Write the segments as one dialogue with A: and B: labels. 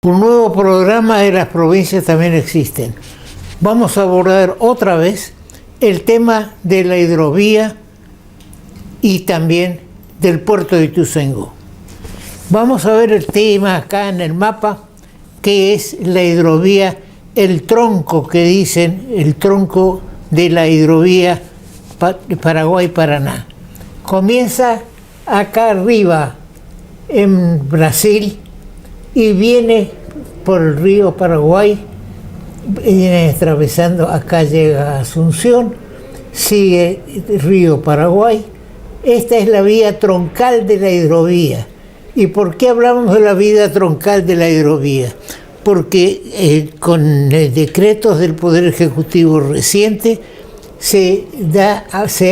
A: Un nuevo programa de las provincias también existen. Vamos a abordar otra vez el tema de la hidrovía y también del puerto de Ituzaingó. Vamos a ver el tema acá en el mapa, que es la hidrovía, el tronco que dicen, el tronco de la hidrovía Paraguay-Paraná. Comienza acá arriba en Brasil y viene por el río Paraguay, viene atravesando, acá llega a Asunción, sigue el río Paraguay. Esta es la vía troncal de la hidrovía. ¿Y por qué hablamos de la vía troncal de la hidrovía? Porque con decretos del Poder Ejecutivo reciente se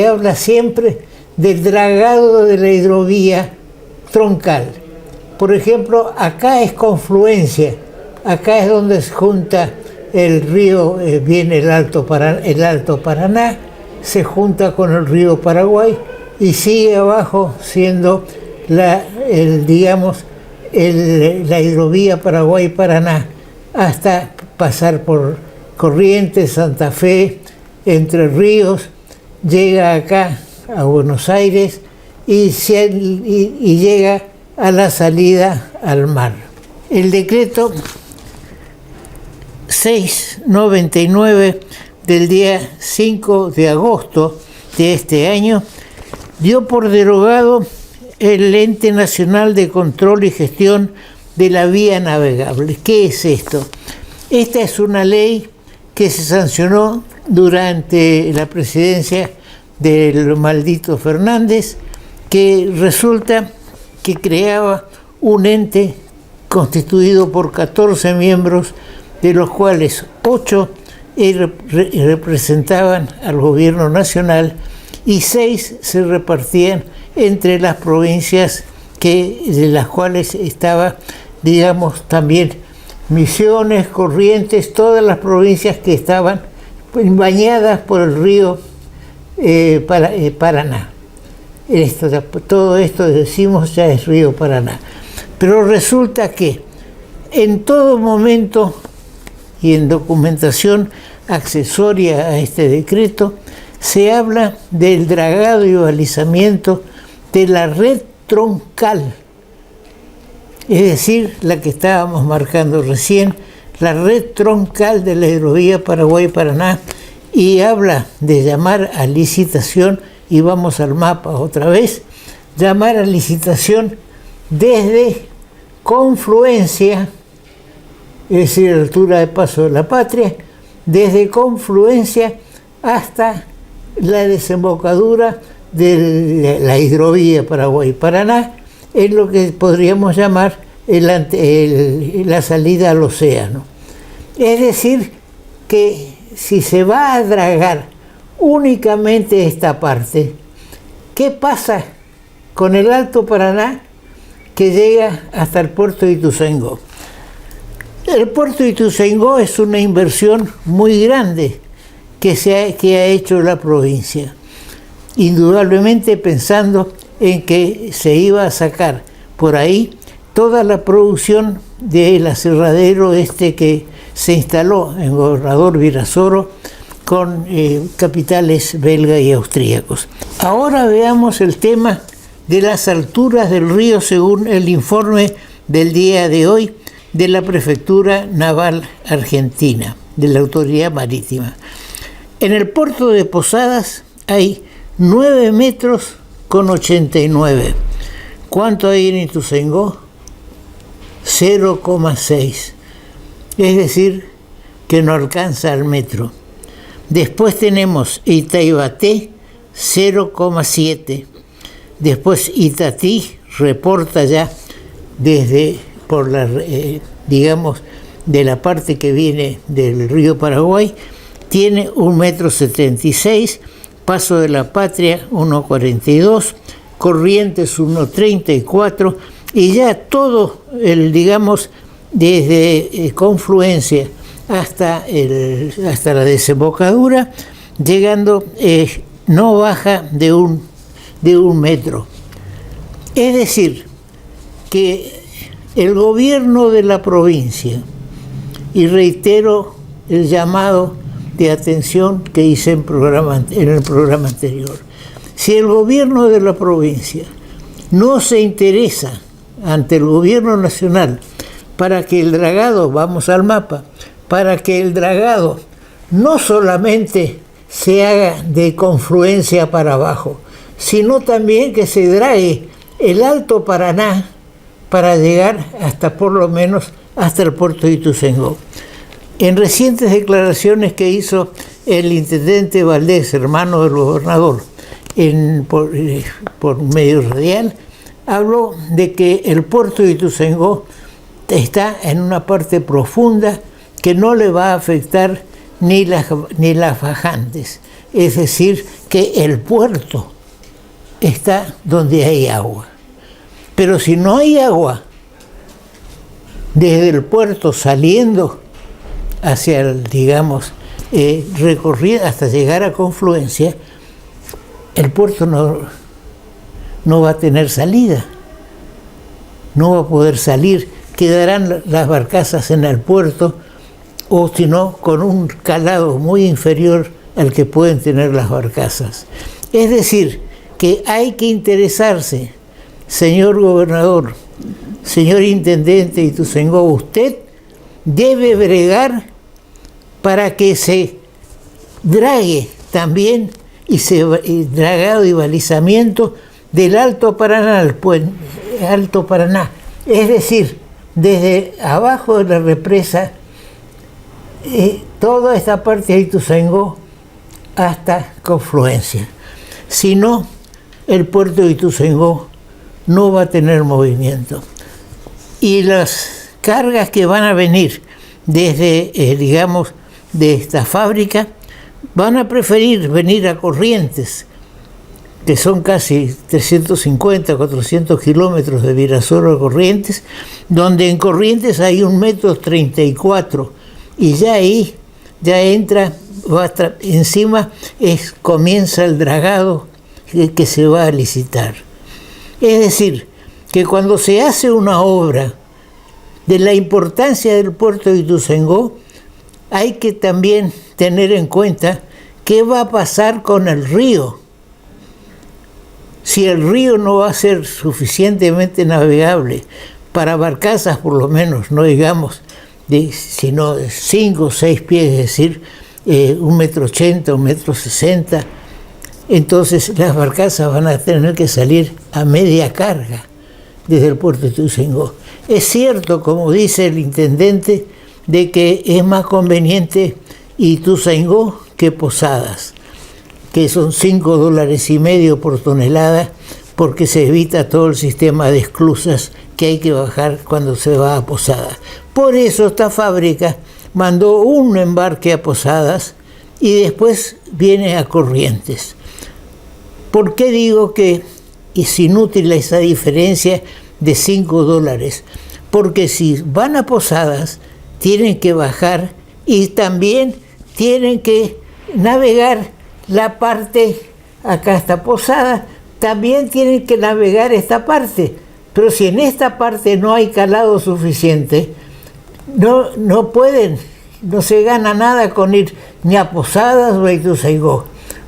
A: habla siempre del dragado de la hidrovía troncal. Por ejemplo, acá es confluencia, acá es donde se junta el río, viene el Alto Paraná, se junta con el río Paraguay y sigue abajo siendo la hidrovía Paraguay-Paraná hasta pasar por Corrientes, Santa Fe, Entre Ríos, llega acá a Buenos Aires y llega a la salida al mar. El decreto 699 del día 5 de agosto de este año dio por derogado el Ente Nacional de Control y Gestión de la Vía Navegable. ¿Qué es esto? Esta es una ley que se sancionó durante la presidencia del maldito Fernández, que resulta que creaba un ente constituido por 14 miembros, de los cuales 8 representaban al gobierno nacional y 6 se repartían entre las provincias de las cuales estaba, digamos, también Misiones, Corrientes, todas las provincias que estaban bañadas por el río Paraná. Todo esto, decimos, ya es río Paraná. Pero resulta que en todo momento y en documentación accesoria a este decreto se habla del dragado y balizamiento de la red troncal, es decir, la que estábamos marcando recién, la red troncal de la hidrovía Paraguay-Paraná, y habla de llamar a licitación, y vamos al mapa otra vez, llamar a licitación desde Confluencia, es decir, a la altura de Paso de la Patria, desde Confluencia hasta la desembocadura de la hidrovía Paraguay-Paraná, es lo que podríamos llamar la salida al océano. Es decir, que si se va a dragar únicamente esta parte, ¿qué pasa con el Alto Paraná que llega hasta el puerto de Ituzaingó? El puerto de Ituzaingó es una inversión muy grande que ha hecho la provincia, indudablemente pensando en que se iba a sacar por ahí toda la producción del aserradero que se instaló en Gobernador Virasoro con capitales belga y austríacos. Ahora veamos el tema de las alturas del río según el informe del día de hoy de la Prefectura Naval Argentina, de la Autoridad Marítima. En el puerto de Posadas hay 9 metros con 89. ¿Cuánto hay en Ituzaingó? 0,6. Es decir, que no alcanza al metro. Después tenemos Itaibaté, 0,7. Después Itatí reporta ya por digamos, de la parte que viene del río Paraguay, tiene 1,76 m, Paso de la Patria 1,42, Corrientes 1,34, y ya todo digamos, desde Confluencia hasta la desembocadura, llegando, no baja de un metro. Es decir, que el gobierno de la provincia, y reitero el llamado de atención que hice en el programa anterior, si el gobierno de la provincia no se interesa ante el gobierno nacional para que el dragado, vamos al mapa, para que el dragado no solamente se haga de confluencia para abajo, sino también que se drague el Alto Paraná para llegar hasta por lo menos hasta el puerto de Ituzaingó. En recientes declaraciones que hizo el intendente Valdés, hermano del gobernador, por medio radial, habló de que el puerto de Ituzaingó está en una parte profunda que no le va a afectar ni las bajantes. Es decir, que el puerto está donde hay agua. Pero si no hay agua, desde el puerto saliendo hacia el, digamos, recorrido hasta llegar a confluencia, el puerto no va a tener salida, no va a poder salir, quedarán las barcazas en el puerto, o si no, con un calado muy inferior al que pueden tener las barcazas. Es decir, que hay que interesarse, señor gobernador, señor intendente de Ituzaingó, usted debe bregar para que se drague también dragado y balizamiento del Alto Paraná al Alto Paraná, es decir, desde abajo de la represa, toda esta parte de Ituzaingó hasta confluencia. Si no, el puerto de Ituzaingó no va a tener movimiento. Y las cargas que van a venir desde, digamos, de esta fábrica, van a preferir venir a Corrientes, que son casi 350, 400 kilómetros de Virasoro a Corrientes, donde en Corrientes hay 1,34 m, y ya ahí ya entra, encima comienza el dragado que se va a licitar. Es decir, que cuando se hace una obra de la importancia del puerto de Ituzaingó, hay que también tener en cuenta qué va a pasar con el río. Si el río no va a ser suficientemente navegable para barcazas, por lo menos, no digamos, sino de 5 o 6 pies, es decir, 1,80 m, 1,60 m, entonces las barcazas van a tener que salir a media carga desde el puerto de Ituzaingó. Es cierto, como dice el intendente, de que es más conveniente Ituzaingó que Posadas, que son $5,5 por tonelada, porque se evita todo el sistema de esclusas que hay que bajar cuando se va a Posadas. Por eso esta fábrica mandó un embarque a Posadas y después viene a Corrientes. ¿Por qué digo que es inútil esa diferencia de $5? Porque si van a Posadas, tienen que bajar y también tienen que navegar la parte, acá está Posada, también tienen que navegar esta parte. Pero si en esta parte no hay calado suficiente, no pueden, no se gana nada con ir ni a Posadas o a Ituzaingó.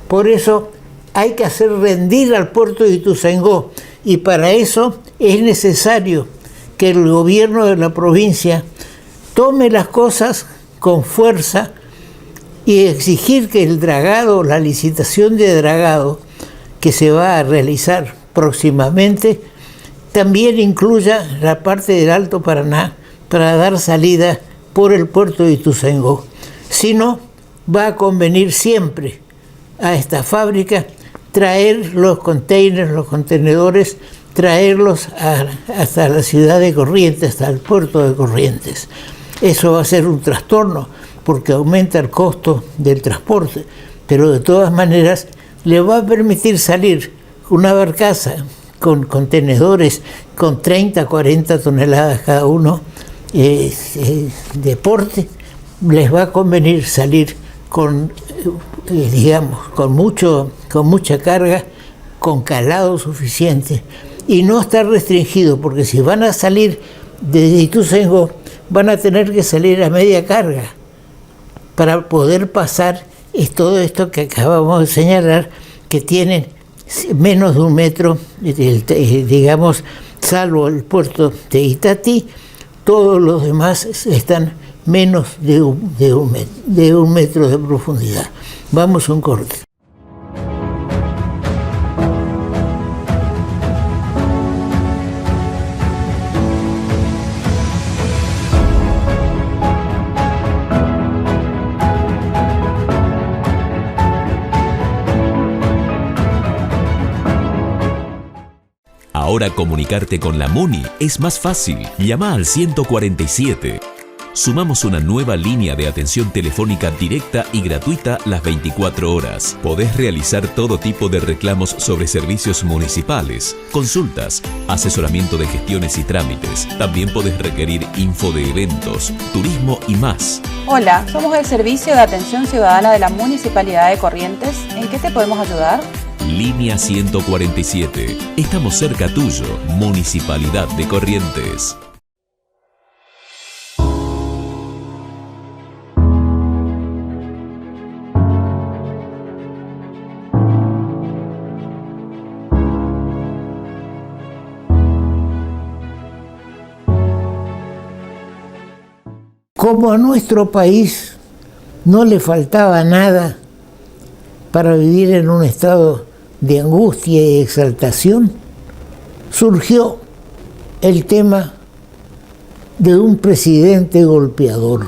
A: Por eso hay que hacer rendir al puerto de Ituzaingó, y para eso es necesario que el gobierno de la provincia tome las cosas con fuerza y exigir que el dragado, la licitación de dragado que se va a realizar próximamente, también incluya la parte del Alto Paraná para dar salida por el puerto de Ituzaingó. Si no, va a convenir siempre a esta fábrica traer los containers, los contenedores, traerlos hasta la ciudad de Corrientes, hasta el puerto de Corrientes. Eso va a ser un trastorno porque aumenta el costo del transporte, pero de todas maneras le va a permitir salir una barcaza con contenedores con 30, 40 toneladas cada uno de porte. Les va a convenir salir con, digamos, con mucha carga, con calado suficiente, y no estar restringido, porque si van a salir desde Ituzaingó van a tener que salir a media carga para poder pasar todo esto que acabamos de señalar, que tienen menos de 1 metro, digamos, salvo el puerto de Itatí, todos los demás están menos de un metro de profundidad. Vamos a un corte.
B: Ahora comunicarte con la MUNI es más fácil. Llama al 147. Sumamos una nueva línea de atención telefónica directa y gratuita las 24 horas. Podés realizar todo tipo de reclamos sobre servicios municipales, consultas, asesoramiento de gestiones y trámites. También podés requerir info de eventos, turismo y más.
C: Hola, somos el Servicio de Atención Ciudadana de la Municipalidad de Corrientes. ¿En qué te podemos ayudar?
B: Línea 147. Estamos cerca tuyo, Municipalidad de Corrientes.
A: Como a nuestro país no le faltaba nada para vivir en un estado de angustia y exaltación, surgió el tema de un presidente golpeador.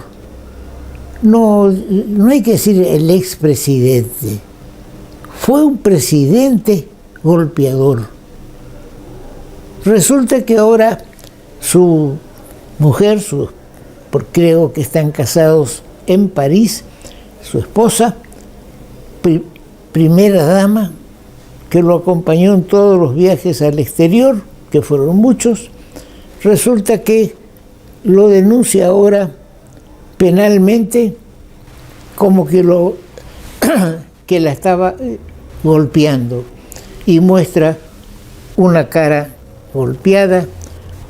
A: No hay que decir el expresidente, fue un presidente golpeador. Resulta que ahora su mujer, creo que están casados en París, su esposa, primera dama, que lo acompañó en todos los viajes al exterior, que fueron muchos, resulta que lo denuncia ahora penalmente como que que la estaba golpeando, y muestra una cara golpeada,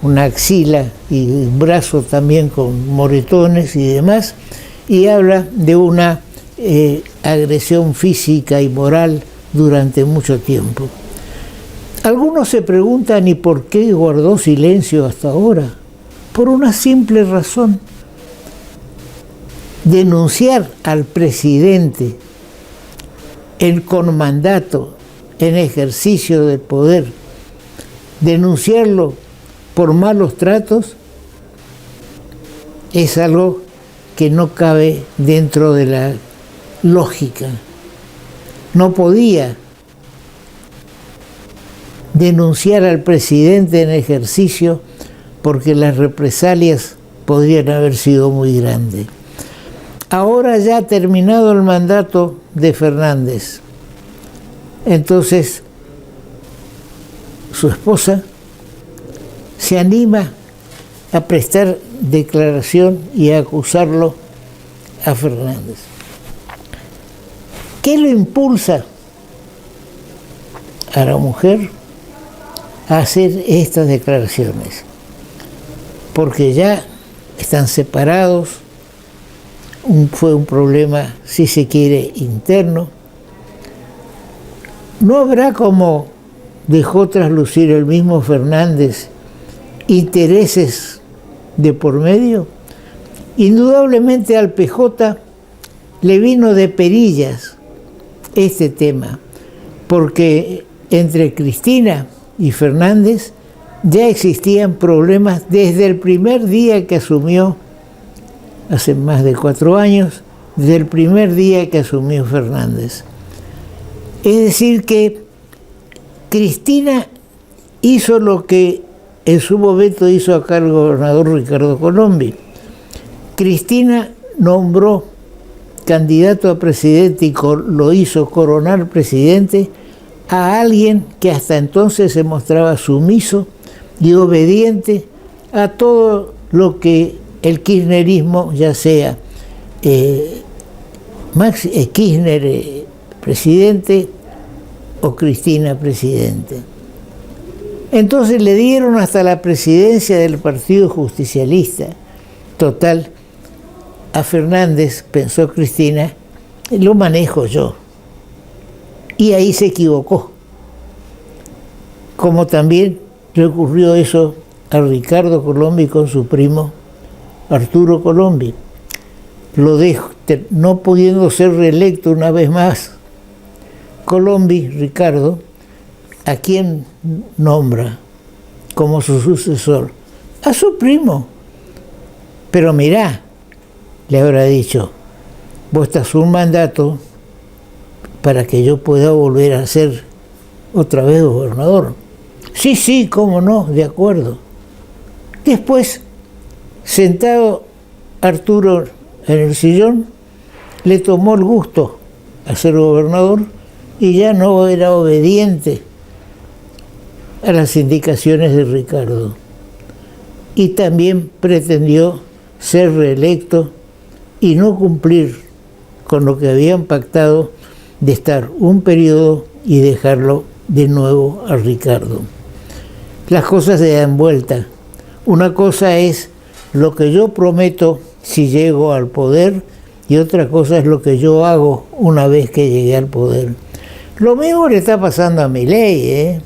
A: una axila y un brazo también con moretones y demás, y habla de una agresión física y moral durante mucho tiempo. Algunos se preguntan ¿y por qué guardó silencio hasta ahora? Por una simple razón: denunciar al presidente con mandato en ejercicio del poder, denunciarlo por malos tratos, es algo que no cabe dentro de la lógica. No podía denunciar al presidente en ejercicio porque las represalias podrían haber sido muy grandes. Ahora ya ha terminado el mandato de Fernández. Entonces, su esposa se anima a prestar declaración y a acusarlo a Fernández. ¿Qué lo impulsa a la mujer a hacer estas declaraciones? Porque ya están separados, fue un problema, si se quiere, interno. ¿No habrá, como dejó traslucir el mismo Fernández, intereses de por medio? Indudablemente al PJ le vino de perillas este tema, porque entre Cristina y Fernández ya existían problemas desde el primer día que asumió, hace más de 4 años, desde el primer día que asumió Fernández. Es decir, que Cristina hizo lo que en su momento hizo acá el gobernador Ricardo Colombi. Cristina nombró candidato a presidente y lo hizo coronar presidente a alguien que hasta entonces se mostraba sumiso y obediente a todo lo que el kirchnerismo, ya sea Kirchner presidente o Cristina presidente. Entonces le dieron hasta la presidencia del Partido Justicialista. Total, a Fernández, pensó Cristina, lo manejo yo. Y ahí se equivocó. Como también le ocurrió eso a Ricardo Colombi con su primo Arturo Colombi. Lo dejó, no pudiendo ser reelecto una vez más. Colombi, Ricardo, ¿a quién nombra como su sucesor? A su primo. Pero mirá, le habrá dicho, vos estás un mandato para que yo pueda volver a ser otra vez gobernador. Sí, sí, cómo no, de acuerdo. Después, sentado Arturo en el sillón, le tomó el gusto a ser gobernador y ya no era obediente a las indicaciones de Ricardo. Y también pretendió ser reelecto y no cumplir con lo que habían pactado de estar un periodo y dejarlo de nuevo a Ricardo. Las cosas se dan vuelta. Una cosa es lo que yo prometo si llego al poder y otra cosa es lo que yo hago una vez que llegué al poder. Lo mismo le está pasando a Milei,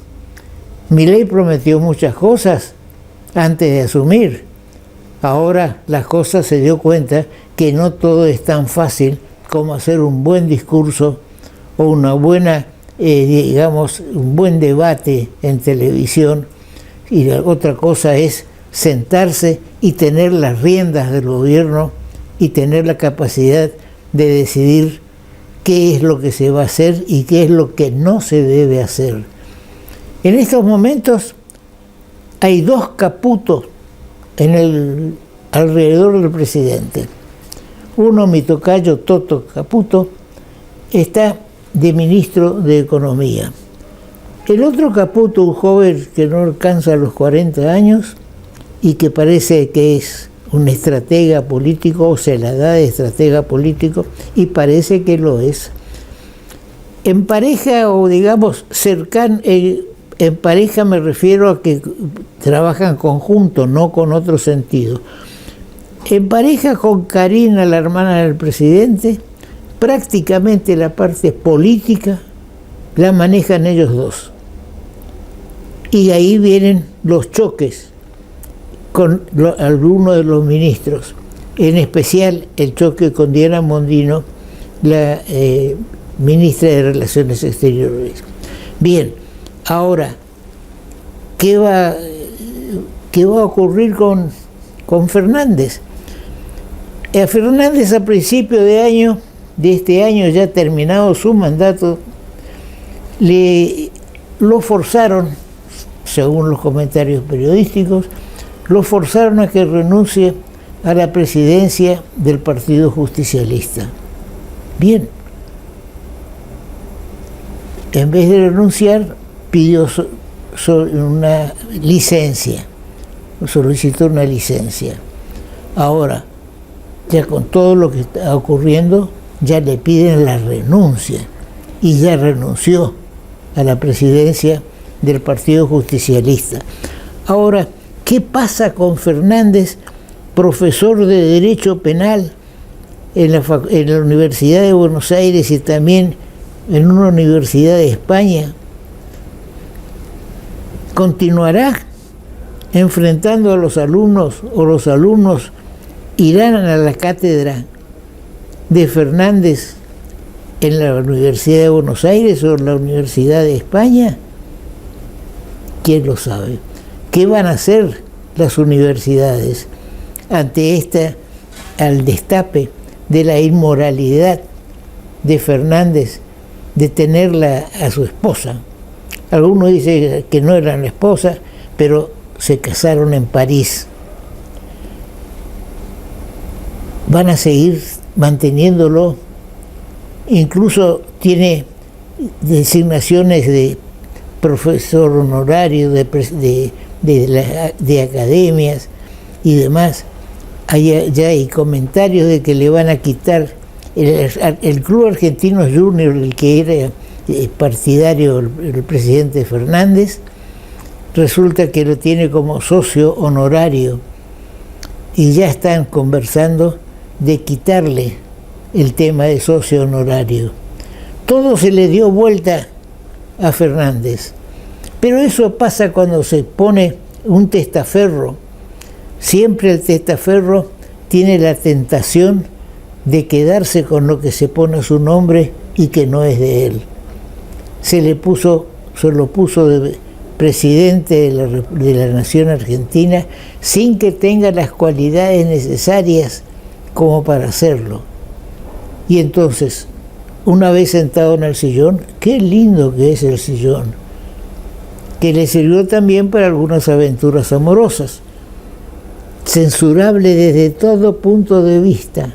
A: Milei prometió muchas cosas antes de asumir. Ahora las cosas se dio cuenta que no todo es tan fácil como hacer un buen discurso o una buena, un buen debate en televisión. Y la otra cosa es sentarse y tener las riendas del gobierno y tener la capacidad de decidir qué es lo que se va a hacer y qué es lo que no se debe hacer. En estos momentos hay dos Caputos alrededor del presidente. Uno, mi tocayo Toto Caputo, está de ministro de Economía. El otro Caputo, un joven que no alcanza los 40 años y que parece que es un estratega político o se la da de estratega político y parece que lo es. En pareja o digamos cercano, en pareja me refiero a que trabajan conjunto, no con otro sentido. En pareja con Karina, la hermana del presidente, prácticamente la parte política la manejan ellos dos. Y ahí vienen los choques con algunos de los ministros, en especial el choque con Diana Mondino, la ministra de Relaciones Exteriores. Bien, ahora, ¿qué va a ocurrir con Fernández? A Fernández a principio de este año, ya terminado su mandato, lo forzaron, según los comentarios periodísticos, lo forzaron a que renuncie a la presidencia del Partido Justicialista. Bien, en vez de renunciar, pidió una licencia, solicitó una licencia. Ahora, ya con todo lo que está ocurriendo, ya le piden la renuncia y ya renunció a la presidencia del Partido Justicialista. Ahora, ¿qué pasa con Fernández, profesor de Derecho Penal en la Universidad de Buenos Aires y también en una universidad de España? ¿Continuará enfrentando a los alumnos o los alumnos irán a la cátedra de Fernández en la Universidad de Buenos Aires o en la Universidad de España? ¿Quién lo sabe? ¿Qué van a hacer las universidades ante al destape de la inmoralidad de Fernández de tenerla a su esposa? Algunos dicen que no eran esposa, pero se casaron en París. Van a seguir manteniéndolo. Incluso tiene designaciones de profesor honorario de academias y demás. Ya hay comentarios de que le van a quitar el Club Argentino Junior, el que era partidario el presidente Fernández, resulta que lo tiene como socio honorario y ya están conversando de quitarle el tema de socio honorario. Todo se le dio vuelta a Fernández, pero eso pasa cuando se pone un testaferro. Siempre el testaferro tiene la tentación de quedarse con lo que se pone a su nombre y que no es de él. Se lo puso de presidente de la Nación Argentina sin que tenga las cualidades necesarias como para hacerlo. Y entonces, una vez sentado en el sillón, qué lindo que es el sillón, que le sirvió también para algunas aventuras amorosas, censurable desde todo punto de vista.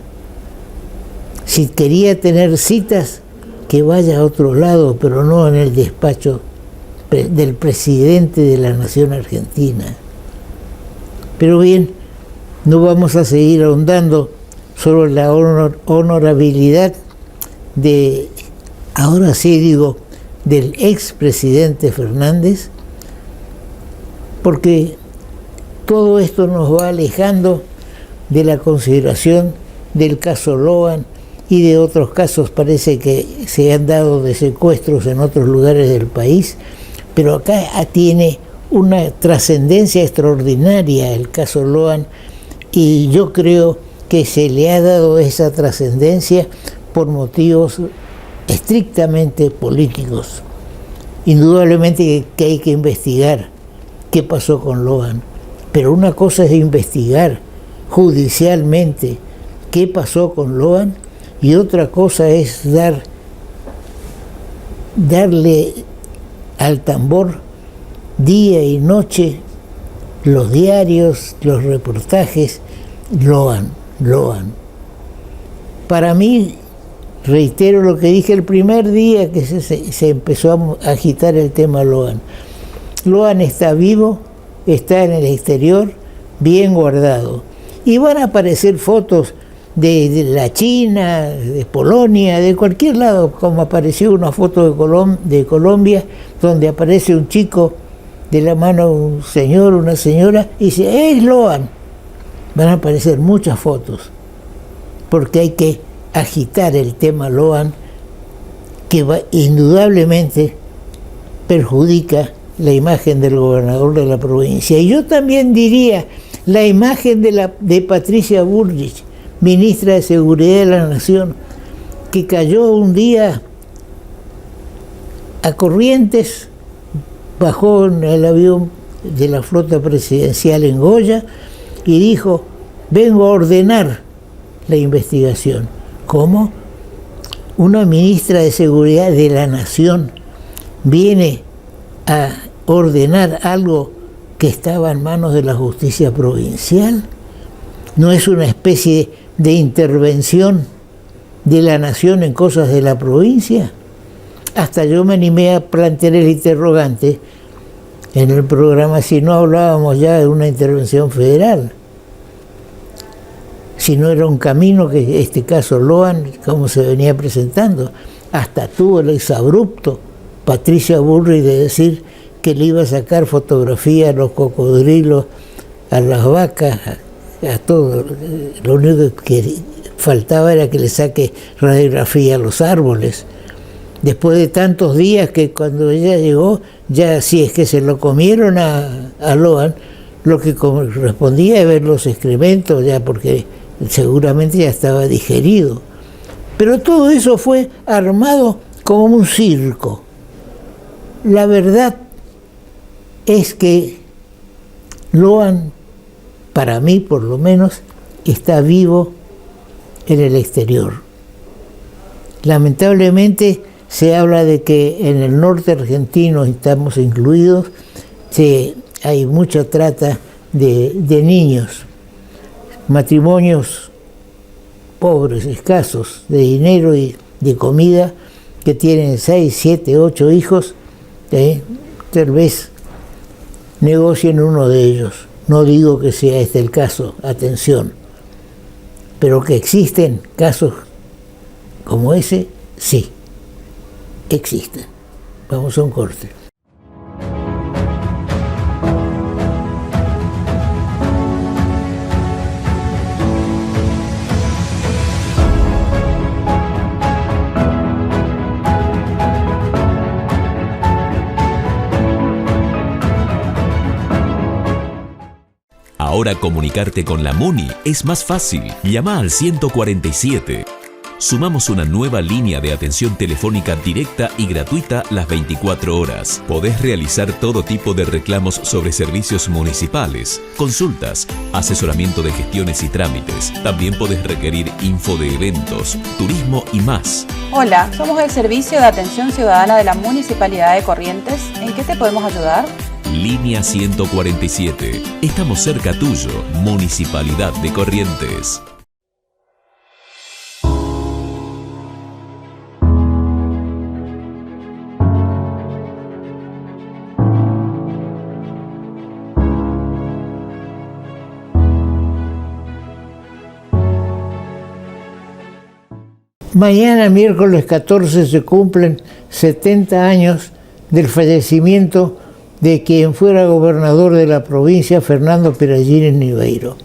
A: Si quería tener citas, que vaya a otro lado, pero no en el despacho del presidente de la Nación Argentina. Pero bien, no vamos a seguir ahondando sobre la honorabilidad de, ahora sí digo, del expresidente Fernández, porque todo esto nos va alejando de la consideración del caso Loan y de otros casos. Parece que se han dado de secuestros en otros lugares del país, pero acá tiene una trascendencia extraordinaria el caso Loan, y yo creo que se le ha dado esa trascendencia por motivos estrictamente políticos. Indudablemente que hay que investigar qué pasó con Loan, pero una cosa es investigar judicialmente qué pasó con Loan y otra cosa es darle al tambor día y noche los diarios, los reportajes, Loan. Para mí, reitero lo que dije el primer día que se empezó a agitar el tema Loan. Loan está vivo, está en el exterior, bien guardado. Y van a aparecer fotos de la China, de Polonia, de cualquier lado, como apareció una foto de Colombia, donde aparece un chico de la mano de un señor, una señora, y dice, ¡es Loan! Van a aparecer muchas fotos, porque hay que agitar el tema Loan, que indudablemente perjudica la imagen del gobernador de la provincia. Y yo también diría la imagen de Patricia Bullrich, ministra de Seguridad de la Nación, que cayó un día a Corrientes, bajó en el avión de la flota presidencial en Goya y dijo, vengo a ordenar la investigación. ¿Cómo? Una ministra de Seguridad de la Nación viene a ordenar algo que estaba en manos de la justicia provincial. ¿No es una especie de intervención de la nación en cosas de la provincia? Hasta yo me animé a plantear el interrogante en el programa si no hablábamos ya de una intervención federal, si no era un camino que este caso Loan, como se venía presentando. Hasta tuvo el exabrupto Patricia Bullrich de decir que le iba a sacar fotografía a los cocodrilos, a las vacas, a todo. Lo único que faltaba era que le saque radiografía a los árboles. Después de tantos días que cuando ella llegó, ya si es que se lo comieron a Loan, lo que correspondía es ver los excrementos, ya porque seguramente ya estaba digerido. Pero todo eso fue armado como un circo. La verdad es que Loan, para mí por lo menos, está vivo en el exterior. Lamentablemente se habla de que en el norte argentino, estamos incluidos, hay mucha trata de niños, matrimonios pobres, escasos, de dinero y de comida, que tienen 6, 7, 8 hijos, tal vez negocien uno de ellos. No digo que sea este el caso, atención, pero que existen casos como ese, sí, existen. Vamos a un corte.
B: Ahora comunicarte con la MUNI es más fácil. Llama al 147. Sumamos una nueva línea de atención telefónica directa y gratuita las 24 horas. Podés realizar todo tipo de reclamos sobre servicios municipales, consultas, asesoramiento de gestiones y trámites. También podés requerir info de eventos, turismo y más.
C: Hola, somos el Servicio de Atención Ciudadana de la Municipalidad de Corrientes. ¿En qué te podemos ayudar?
B: Línea 147. Estamos cerca tuyo, Municipalidad de Corrientes.
A: Mañana, miércoles 14, se cumplen 70 años del fallecimiento de quien fuera gobernador de la provincia, Fernando Perallini Niveiro.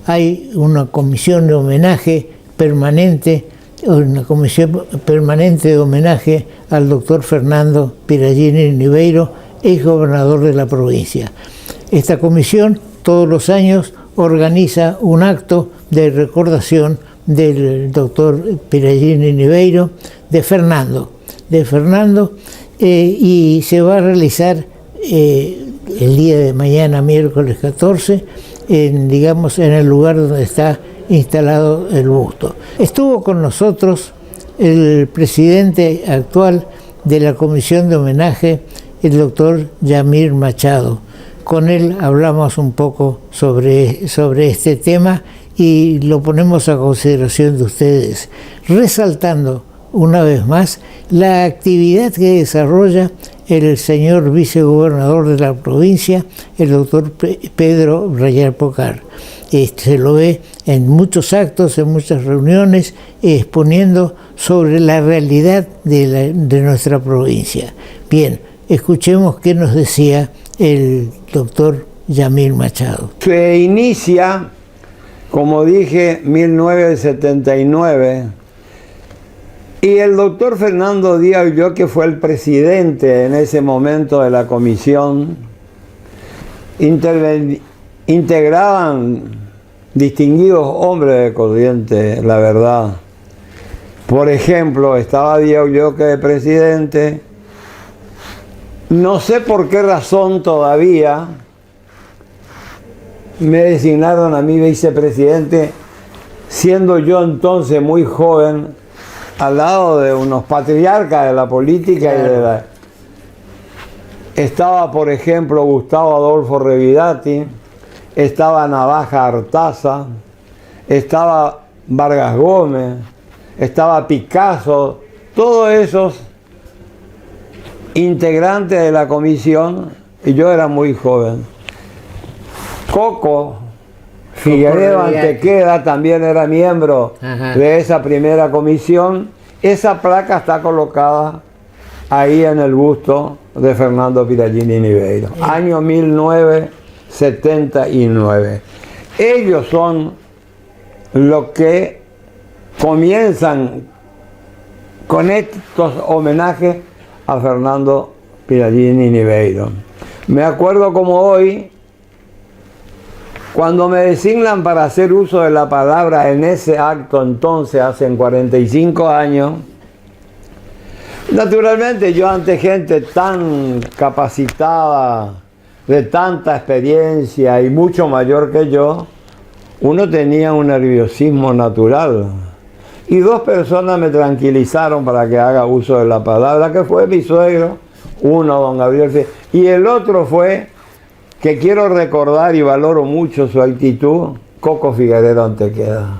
A: Hay una comisión de homenaje permanente, de homenaje al doctor Fernando Perallini Niveiro, ex gobernador de la provincia. Esta comisión todos los años organiza un acto de recordación del doctor Perallini Niveiro, de Fernando, y se va a realizar el día de mañana, miércoles 14, en el lugar donde está instalado el busto. Estuvo con nosotros el presidente actual de la comisión de homenaje, el doctor Yamir Machado. Con él hablamos un poco sobre este tema y lo ponemos a consideración de ustedes, resaltando una vez más la actividad que desarrolla el señor vicegobernador de la provincia, el doctor Pedro Rayar Pocar. Se lo ve en muchos actos, en muchas reuniones, exponiendo sobre la realidad de nuestra provincia. Bien, escuchemos qué nos decía el doctor Yamir Machado.
D: Se inicia, como dije, 1979, y el doctor Fernando Díaz Ulloa, que fue el presidente en ese momento de la comisión, integraban distinguidos hombres de Corrientes, la verdad. Por ejemplo, estaba Díaz Ulloa de presidente. No sé por qué razón todavía me designaron a mí vicepresidente, siendo yo entonces muy joven, al lado de unos patriarcas de la política. Claro. Estaba, por ejemplo, Gustavo Adolfo Revidati, estaba Navaja Artaza, estaba Vargas Gómez, estaba Picasso, todos esos integrantes de la comisión, y yo era muy joven. Coco Figueredo Antequera también era miembro de esa primera comisión. Esa placa está colocada ahí en el busto de Fernando Perallini Niveiro, año 1979. Ellos son los que comienzan con estos homenajes a Fernando Perallini Niveiro. Me acuerdo como hoy, cuando me designan para hacer uso de la palabra en ese acto, entonces, hace 45 años, naturalmente yo ante gente tan capacitada, de tanta experiencia y mucho mayor que yo, uno tenía un nerviosismo natural. Y dos personas me tranquilizaron para que haga uso de la palabra, que fue mi suegro, uno, don Gabriel Figueredo, y el otro fue, que quiero recordar y valoro mucho su actitud, Coco Figueredo Antequera.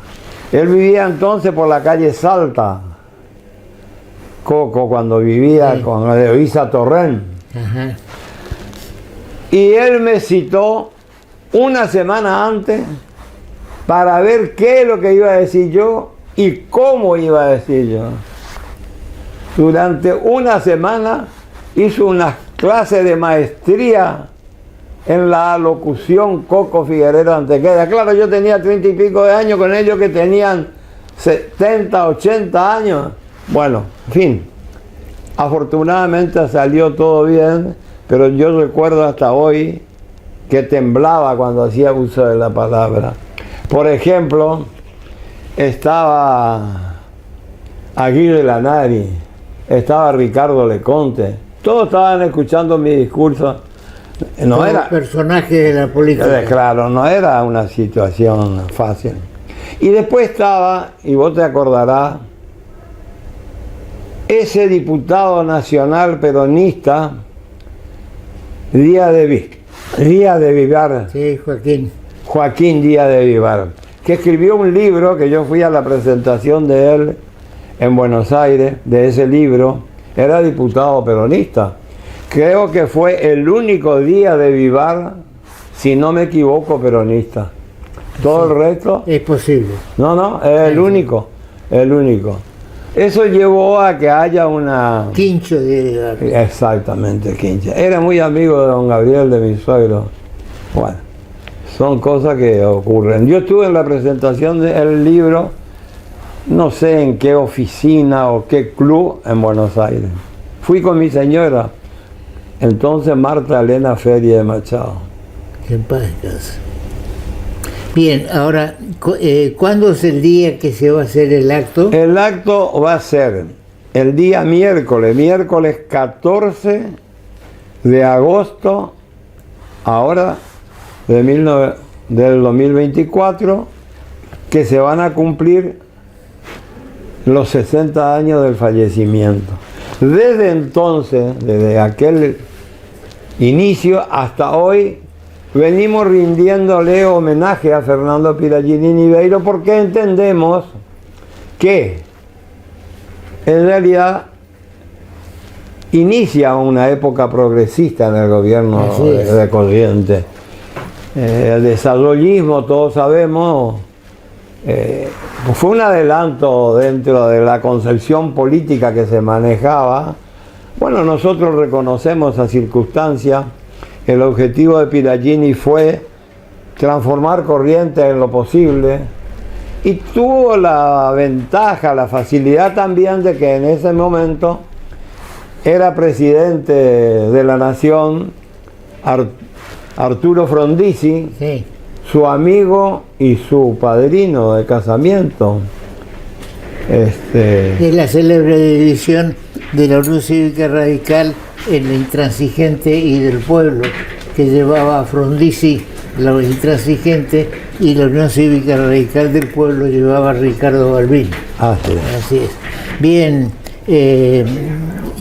D: Él vivía entonces por la calle Salta, Coco, cuando vivía con Eloísa Torrent. Y él me citó una semana antes para ver qué es lo que iba a decir yo y cómo iba a decir yo. Durante una semana hizo una clase de maestría en la locución Coco Figueredo Antequera. Claro, yo tenía 30 y pico de años, con ellos que tenían 70, 80 años. Bueno, en fin, afortunadamente salió todo bien, pero yo recuerdo hasta hoy que temblaba cuando hacía uso de la palabra. Por ejemplo, estaba Aguirre Lanari, estaba Ricardo Leconte, todos estaban escuchando mi discurso. No
A: Como
D: era
A: personaje de la política.
D: claro, no era una situación fácil. Y después estaba, y vos te acordarás, ese diputado nacional peronista, Díaz de Vivar,
A: Sí, Joaquín.
D: Joaquín Díaz de Vivar, que escribió un libro que yo fui a la presentación de él en Buenos Aires, de ese libro. Era diputado peronista. Creo que fue el único Díaz de Vivar, si no me equivoco, peronista. Todo el resto,
A: Es posible.
D: no, es el único, el único. Eso llevó a que haya una...
A: Quincho de...
D: Exactamente, Quincha. Era muy amigo de don Gabriel, de mi suegro. Bueno, son cosas que ocurren. Yo estuve en la presentación del libro, no sé en qué oficina o qué club en Buenos Aires. Fui con mi señora, entonces Marta Elena Feria de Machado.
A: En paz descanse. Bien, ahora, ¿cuándo es el día que se va a hacer el acto?
D: El acto va a ser el día miércoles 14 de agosto, ahora del 2024, que se van a cumplir los 60 años del fallecimiento. Desde entonces, desde aquel inicio hasta hoy, venimos rindiéndole homenaje a Fernando Piragini Niveiro porque entendemos que en realidad inicia una época progresista en el gobierno de Corrientes. El desarrollismo, todos sabemos, fue un adelanto dentro de la concepción política que se manejaba. Bueno, nosotros reconocemos esa circunstancia. El objetivo de Piragini fue transformar Corrientes en lo posible y tuvo la ventaja, la facilidad también de que en ese momento era presidente de la Nación Arturo Frondizi,
A: Sí.
D: su amigo y su padrino de casamiento.
A: Es la célebre división de la Unión Cívica Radical en la Intransigente y del Pueblo, que llevaba a Frondizi la Intransigente y la Unión Cívica Radical del Pueblo llevaba a Ricardo Balbín. Así es. Bien,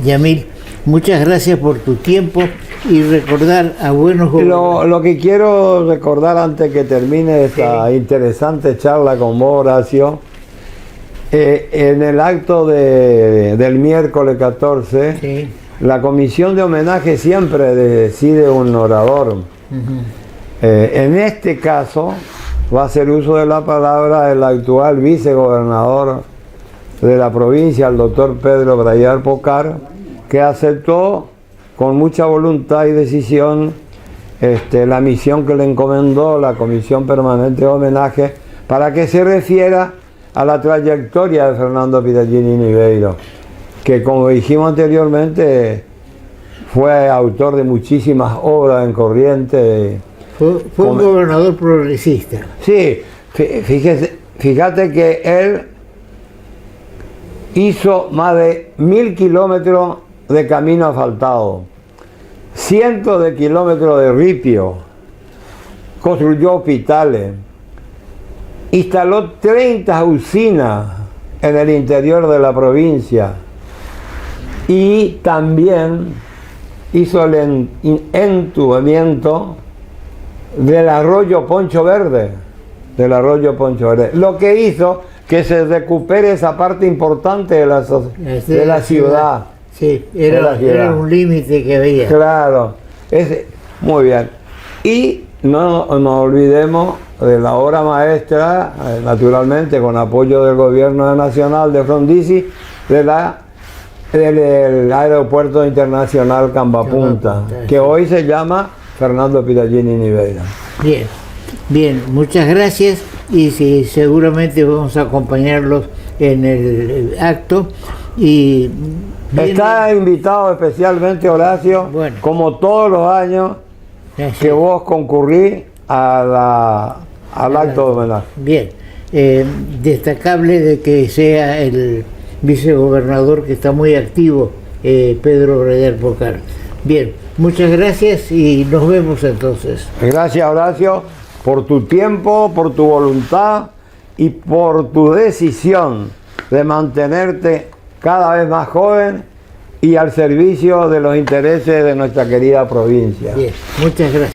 A: Yamil, muchas gracias por tu tiempo y recordar a buenos gobernantes.
D: Lo que quiero recordar antes que termine esta interesante charla con vos, Horacio, en el acto del miércoles 14,
A: Sí.
D: la comisión de homenaje siempre decide un orador. En este caso va a hacer uso de la palabra el actual vicegobernador de la provincia, el doctor Pedro Brayar Pocar, que aceptó con mucha voluntad y decisión la misión que le encomendó la Comisión Permanente de Homenaje para que se refiera a la trayectoria de Fernando Piragini Niveiro, que como dijimos anteriormente fue autor de muchísimas obras en Corrientes.
A: Fue un gobernador progresista.
D: Sí, fíjate que él hizo más de 1000 kilómetros de camino asfaltado, cientos de kilómetros de ripio, construyó hospitales, instaló 30 usinas en el interior de la provincia y también hizo el entubamiento del arroyo Poncho Verde, lo que hizo que se recupere esa parte importante de la ciudad.
A: Sí, era un límite que había.
D: Claro, muy bien. Y no nos olvidemos de la obra maestra, naturalmente con apoyo del gobierno nacional de Frondizi, del aeropuerto internacional Cambapunta, que hoy se llama Fernando Piragini Niveiro.
A: Bien, muchas gracias y sí, seguramente vamos a acompañarlos en el acto. Y
D: está invitado especialmente Horacio,
A: bueno,
D: como todos los años, que vos concurrís al acto de homenaje.
A: Bien, destacable de que sea el vicegobernador que está muy activo, Pedro Breder Porcar. Bien, muchas gracias y nos vemos entonces.
D: Gracias, Horacio, por tu tiempo, por tu voluntad y por tu decisión de mantenerte cada vez más joven y al servicio de los intereses de nuestra querida provincia.
A: Bien, muchas gracias.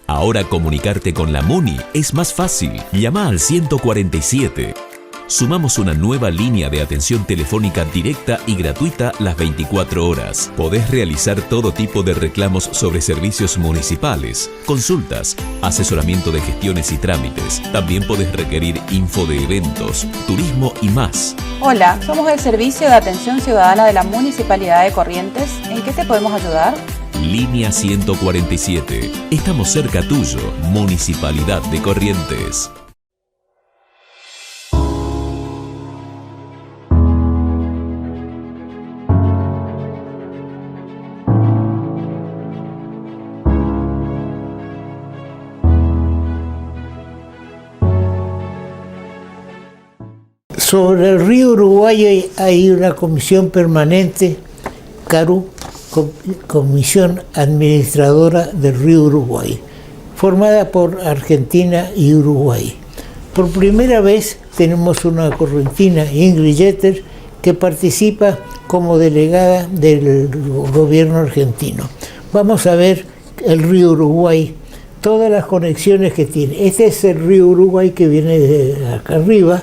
B: Ahora comunicarte con la MUNI es más fácil. Llama al 147. Sumamos una nueva línea de atención telefónica directa y gratuita las 24 horas. Podés realizar todo tipo de reclamos sobre servicios municipales, consultas, asesoramiento de gestiones y trámites. También podés requerir info de eventos, turismo y más.
C: Hola, somos el Servicio de Atención Ciudadana de la Municipalidad de Corrientes. ¿En qué te podemos ayudar?
B: Línea 147. Estamos cerca tuyo, Municipalidad de Corrientes.
A: Sobre el río Uruguay hay una comisión permanente, CARU, Comisión Administradora del Río Uruguay, formada por Argentina y Uruguay. Por primera vez tenemos una correntina, Ingrid Jeter, que participa como delegada del gobierno argentino. Vamos a ver el río Uruguay, todas las conexiones que tiene. Este es el río Uruguay que viene de acá arriba,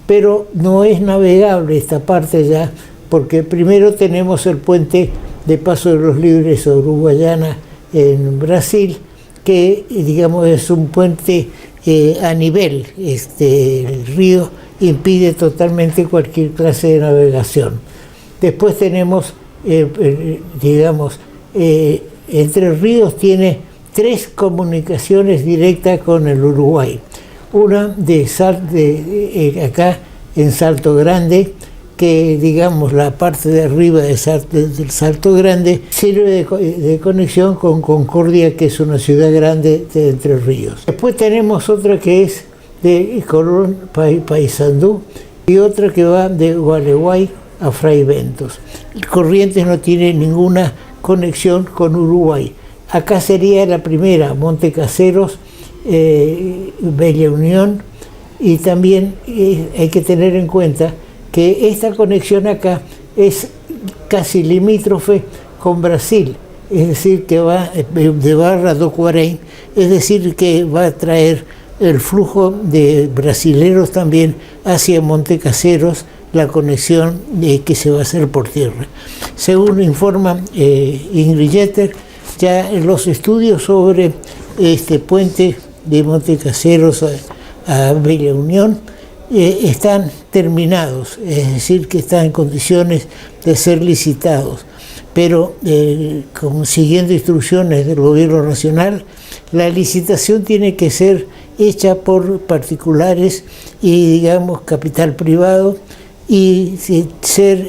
A: pero no es navegable esta parte ya, porque primero tenemos el puente de Paso de los Libres a Uruguayana en Brasil, que digamos es un puente a nivel. El río impide totalmente cualquier clase de navegación. Después tenemos, Entre Ríos tiene 3 comunicaciones directas con el Uruguay. Una acá en Salto Grande, que digamos la parte de arriba del Salto Grande sirve de conexión con Concordia, que es una ciudad grande de Entre Ríos. Después tenemos otra que es de Colón, Paysandú, y otra que va de Gualeguay a Fraiventos. Corrientes no tiene ninguna conexión con Uruguay. Acá sería la primera, Monte Caseros, Bella Unión, y también hay que tener en cuenta que esta conexión acá es casi limítrofe con Brasil, es decir, que va de Barra do Guarém, es decir, que va a traer el flujo de brasileros también hacia Monte Caseros, la conexión que se va a hacer por tierra. Según informa Ingrid Jeter, ya los estudios sobre este puente de Monte Caseros a Bella Unión están terminados, es decir, que están en condiciones de ser licitados, pero siguiendo instrucciones del Gobierno Nacional, la licitación tiene que ser hecha por particulares y, digamos, capital privado, y ser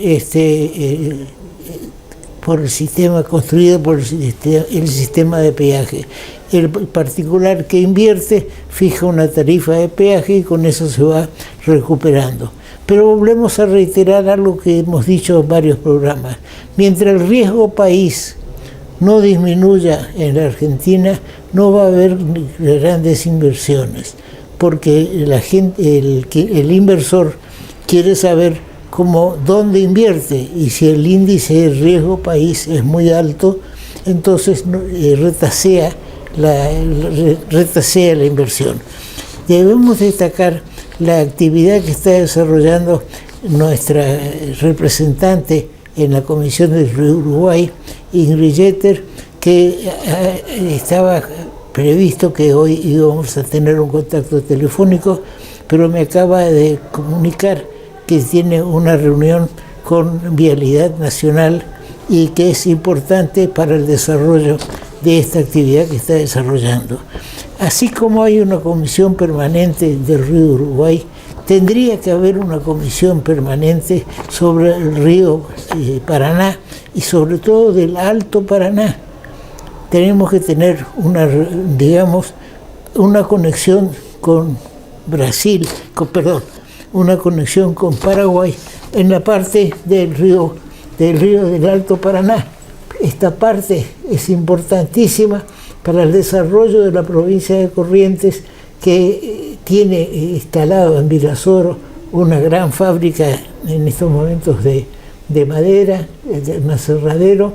A: por el sistema construido por el sistema de peaje. El particular que invierte fija una tarifa de peaje y con eso se va recuperando. Pero volvemos a reiterar algo que hemos dicho en varios programas. Mientras el riesgo país no disminuya en la Argentina, no va a haber grandes inversiones, porque el inversor quiere saber dónde invierte, y si el índice de riesgo país es muy alto, entonces retasea la inversión. Debemos destacar la actividad que está desarrollando nuestra representante en la Comisión del Uruguay, Ingrid Jeter, que estaba previsto que hoy íbamos a tener un contacto telefónico, pero me acaba de comunicar que tiene una reunión con Vialidad Nacional y que es importante para el desarrollo de esta actividad que está desarrollando. Así como hay una comisión permanente del río Uruguay, tendría que haber una comisión permanente sobre el río Paraná y sobre todo del Alto Paraná. Tenemos que tener una conexión con Brasil, una conexión con Paraguay en la parte del río del Alto Paraná. Esta parte es importantísima para el desarrollo de la provincia de Corrientes, que tiene instalado en Virasoro una gran fábrica en estos momentos de madera, de aserradero,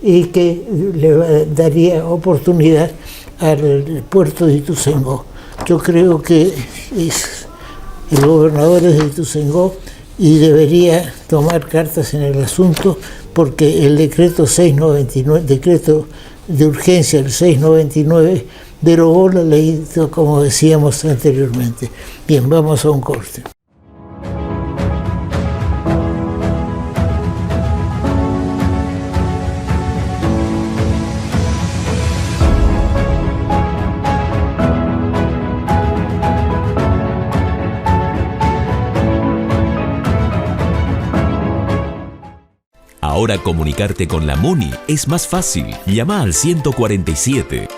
A: y que le daría oportunidad al puerto de Ituzaingó. Yo creo que el gobernador es de Ituzaingó y debería tomar cartas en el asunto, porque el decreto 699, decreto de urgencia, el 699, derogó la ley, como decíamos anteriormente. Bien, vamos a un corte.
B: Ahora comunicarte con la MUNI es más fácil. Llama al 147.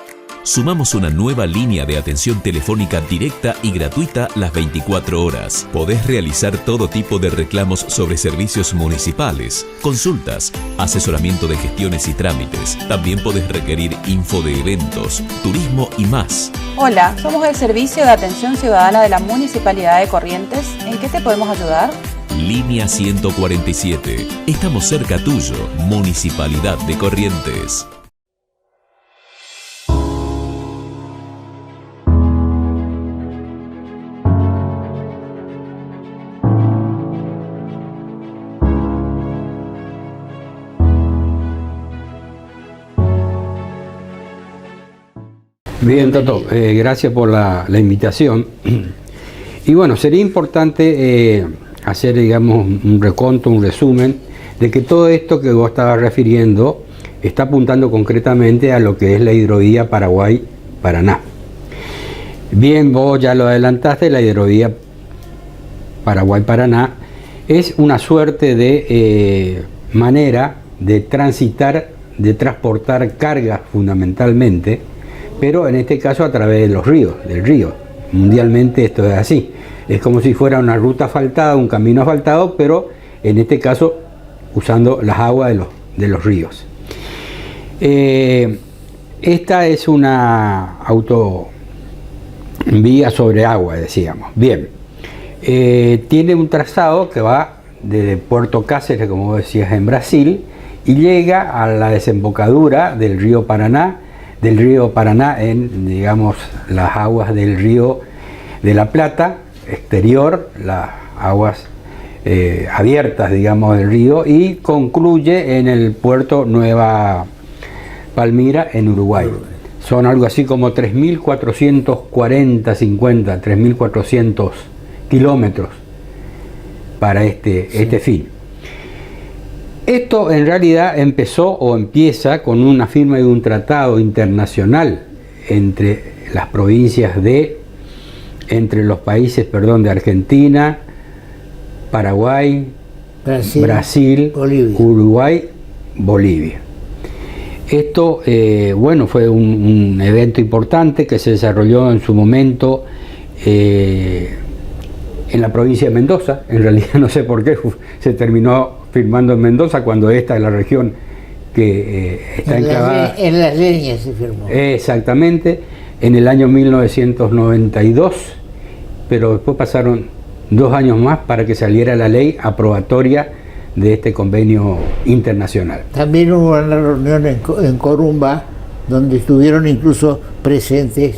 B: Sumamos una nueva línea de atención telefónica directa y gratuita las 24 horas. Podés realizar todo tipo de reclamos sobre servicios municipales, consultas, asesoramiento de gestiones y trámites. También podés requerir info de eventos, turismo y más.
C: Hola, somos el Servicio de Atención Ciudadana de la Municipalidad de Corrientes. ¿En qué te podemos ayudar?
B: Línea 147. Estamos cerca tuyo, Municipalidad de Corrientes.
E: Bien, Toto, gracias por la invitación. Y bueno, sería importante hacer, digamos, un reconto, un resumen de que todo esto que vos estabas refiriendo está apuntando concretamente a lo que es la hidrovía Paraguay-Paraná. Bien, vos ya lo adelantaste, la hidrovía Paraguay-Paraná es una suerte de manera de transitar, de transportar cargas fundamentalmente, pero en este caso a través de los ríos, del río. Mundialmente esto es así. Es como si fuera una ruta asfaltada, un camino asfaltado, pero en este caso usando las aguas de los ríos. Esta es una autovía sobre agua, decíamos. Bien, tiene un trazado que va desde Puerto Cáceres, como decías, en Brasil, y llega a la desembocadura del río Paraná en, digamos, las aguas del río de la Plata, exterior, las aguas abiertas, digamos, del río, y concluye en el puerto Nueva Palmira, en Uruguay. Son algo así como 3.440 kilómetros para este fin. Esto en realidad empezó o empieza con una firma de un tratado internacional entre las provincias entre los países, de Argentina, Paraguay, Brasil, Bolivia. Uruguay, Bolivia. Esto, bueno, fue un evento importante que se desarrolló en su momento en la provincia de Mendoza. En realidad no sé por qué se terminó firmando en Mendoza, cuando esta es la región que está enclavada.
A: En Las Leñas se firmó.
E: Exactamente, en el año 1992, pero después pasaron 2 años más para que saliera la ley aprobatoria de este convenio internacional.
A: También hubo una reunión en Corumbá, donde estuvieron incluso presentes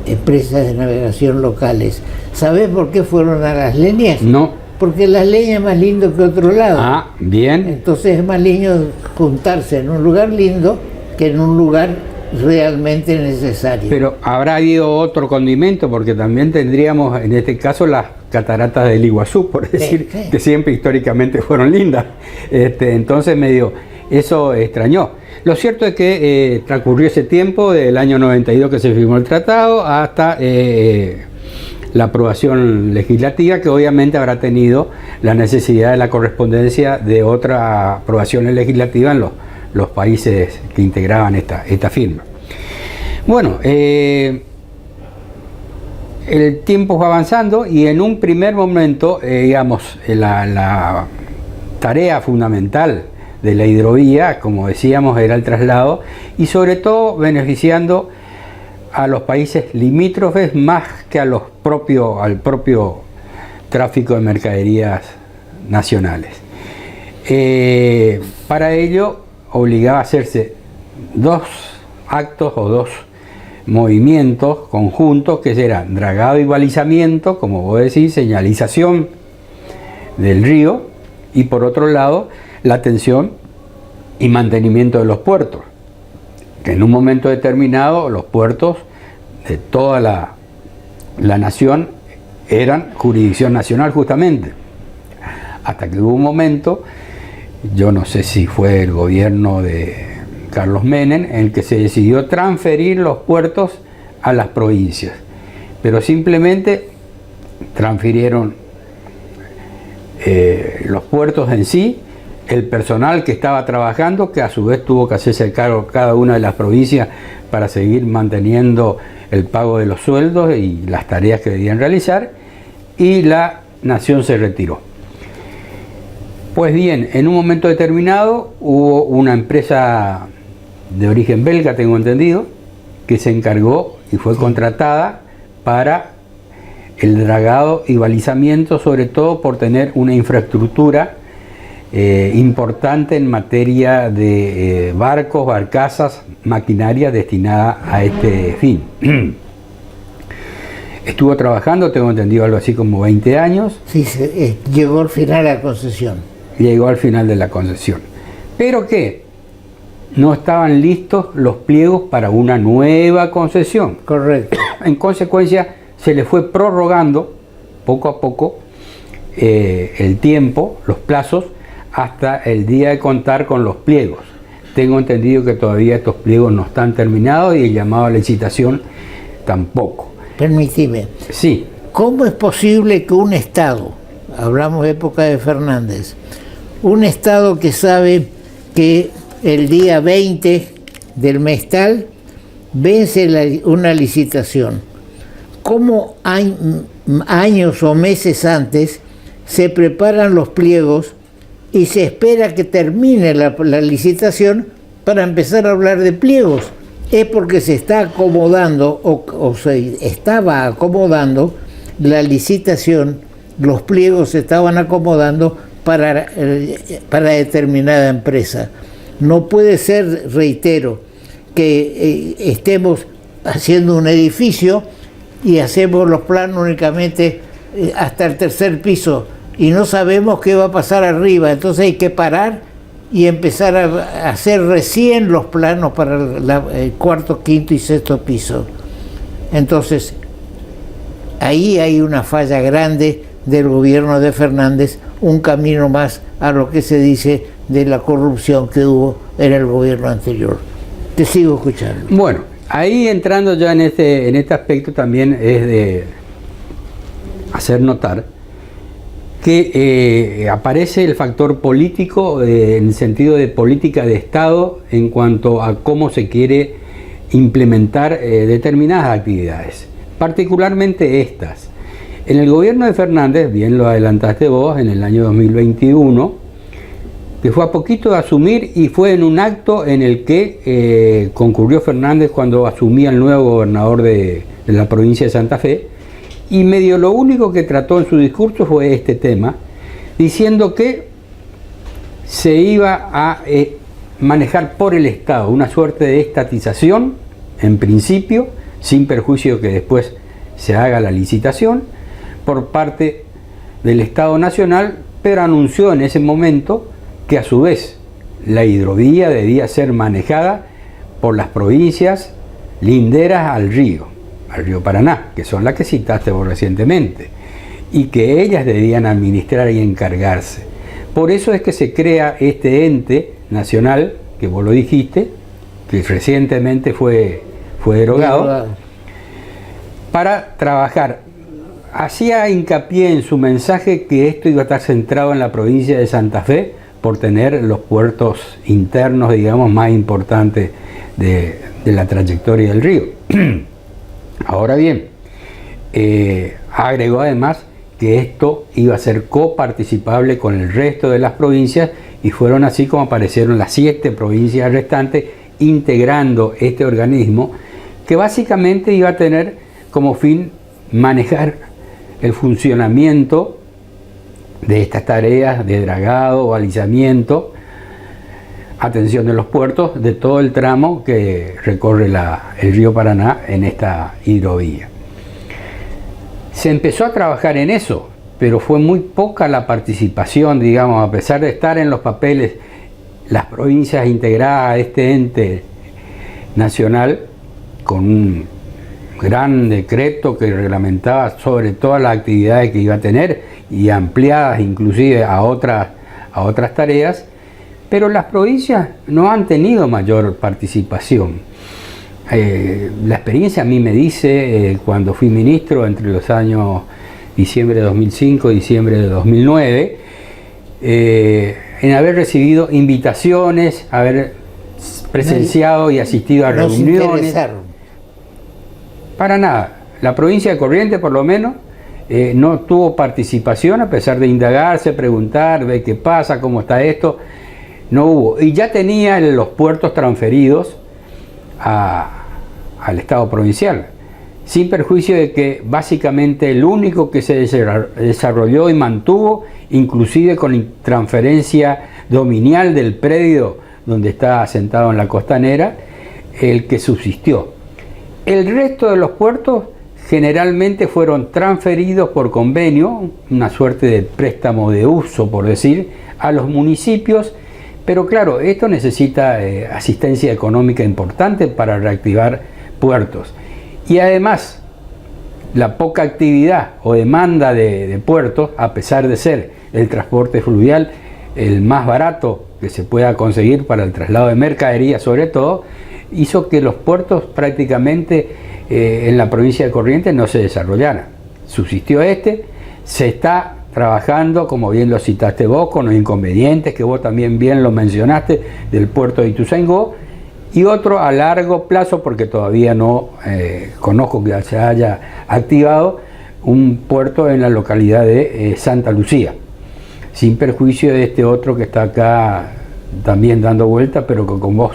A: empresas de navegación locales. ¿Sabés por qué fueron a Las Leñas?
E: No.
A: Porque Las Leñas es más lindo que otro lado.
E: Ah, bien.
A: Entonces es más lindo juntarse en un lugar lindo que en un lugar realmente necesario.
E: Pero habrá habido otro condimento, porque también tendríamos en este caso las cataratas del Iguazú, por decir,
A: sí.
E: que siempre históricamente fueron lindas. Entonces medio eso extrañó. Lo cierto es que transcurrió ese tiempo, del año 92 que se firmó el tratado, hasta la aprobación legislativa, que obviamente habrá tenido la necesidad de la correspondencia de otras aprobaciones legislativas en los países que integraban esta firma. Bueno, el tiempo fue avanzando y en un primer momento, digamos, la tarea fundamental de la hidrovía, como decíamos, era el traslado y sobre todo beneficiando a los países limítrofes más que al propio tráfico de mercaderías nacionales. Para ello obligaba a hacerse dos actos o dos movimientos conjuntos, que serán dragado y balizamiento, como vos decís, señalización del río, y por otro lado la atención y mantenimiento de los puertos, que en un momento determinado los puertos de toda la nación eran jurisdicción nacional justamente, hasta que hubo un momento, yo no sé si fue el gobierno de Carlos Menem, en el que se decidió transferir los puertos a las provincias, pero simplemente transfirieron los puertos en sí, el personal que estaba trabajando, que a su vez tuvo que hacerse cargo cada una de las provincias para seguir manteniendo el pago de los sueldos y las tareas que debían realizar, y la nación se retiró. Pues bien, en un momento determinado hubo una empresa de origen belga, tengo entendido, que se encargó y fue contratada para el dragado y balizamiento, sobre todo por tener una infraestructura importante en materia de barcos, barcazas, maquinaria destinada a este fin. Estuvo trabajando, tengo entendido, algo así como 20 años.
A: Sí, llegó al final de la concesión.
E: Llegó al final de la concesión. ¿Pero qué? No estaban listos los pliegos para una nueva concesión.
A: Correcto.
E: En consecuencia, se le fue prorrogando poco a poco el tiempo, los plazos, hasta el día de contar con los pliegos. Tengo entendido que todavía estos pliegos no están terminados y el llamado a licitación tampoco.
A: Permíteme.
E: Sí.
A: ¿Cómo es posible que un Estado, hablamos de época de Fernández, un Estado que sabe que el día 20 del mes tal vence una licitación, cómo años o meses antes se preparan los pliegos y se espera que termine la licitación para empezar a hablar de pliegos? Es porque se está acomodando o se estaba acomodando la licitación, los pliegos se estaban acomodando para determinada empresa. No puede ser, reitero, que estemos haciendo un edificio y hacemos los planos únicamente hasta el tercer piso y no sabemos qué va a pasar arriba, entonces hay que parar y empezar a hacer recién los planos para el cuarto, quinto y sexto piso. Entonces, ahí hay una falla grande del gobierno de Fernández, un camino más a lo que se dice de la corrupción que hubo en el gobierno anterior. Te sigo escuchando.
E: Bueno, ahí entrando ya en este aspecto también es de hacer notar que aparece el factor político en el sentido de política de Estado en cuanto a cómo se quiere implementar determinadas actividades, particularmente estas. En el gobierno de Fernández, bien lo adelantaste vos, en el año 2021, que fue a poquito de asumir y fue en un acto en el que concurrió Fernández cuando asumía el nuevo gobernador de la provincia de Santa Fe, y medio lo único que trató en su discurso fue este tema, diciendo que se iba a manejar por el Estado una suerte de estatización, en principio, sin perjuicio que después se haga la licitación, por parte del Estado Nacional, pero anunció en ese momento que a su vez la hidrovía debía ser manejada por las provincias linderas al río Paraná, que son las que citaste vos recientemente. y que ellas debían administrar y encargarse. Por eso es que se crea este ente nacional, que vos lo dijiste, que recientemente fue derogado, para trabajar. Hacía hincapié en su mensaje que esto iba a estar centrado en la provincia de Santa Fe por tener los puertos internos, digamos, más importantes de la trayectoria del río. Ahora bien, agregó además que esto iba a ser coparticipable con el resto de las provincias, y fueron así como aparecieron las 7 provincias restantes integrando este organismo, que básicamente iba a tener como fin manejar el funcionamiento de estas tareas de dragado, balizamiento, atención de los puertos, de todo el tramo que recorre el río Paraná en esta hidrovía. Se empezó a trabajar en eso, pero fue muy poca la participación, digamos, a pesar de estar en los papeles las provincias integradas a este ente nacional, con un gran decreto que reglamentaba sobre todas las actividades que iba a tener y ampliadas inclusive a otras tareas, pero las provincias no han tenido mayor participación. La experiencia a mí me dice, cuando fui ministro entre los años diciembre de 2005 y diciembre de 2009, en haber recibido invitaciones, haber presenciado y asistido a reuniones. Para nada. La provincia de Corrientes, por lo menos, no tuvo participación, a pesar de indagarse, preguntar, ver qué pasa, cómo está esto. No hubo. Y ya tenía los puertos transferidos al Estado provincial, sin perjuicio de que básicamente el único que se desarrolló y mantuvo, inclusive con transferencia dominial del predio donde está asentado en la costanera, el que subsistió. El resto de los puertos generalmente fueron transferidos por convenio, una suerte de préstamo de uso, por decir, a los municipios, pero claro, esto necesita asistencia económica importante para reactivar puertos. Y además, la poca actividad o demanda de puertos, a pesar de ser el transporte fluvial el más barato que se pueda conseguir para el traslado de mercadería sobre todo, hizo que los puertos prácticamente en la provincia de Corrientes no se desarrollaran. Subsistió se está trabajando, como bien lo citaste vos, con los inconvenientes que vos también bien lo mencionaste, del puerto de Ituzaingó, y otro a largo plazo, porque todavía no conozco que se haya activado, un puerto en la localidad de Santa Lucía, sin perjuicio de este otro que está acá también dando vuelta, pero que con vos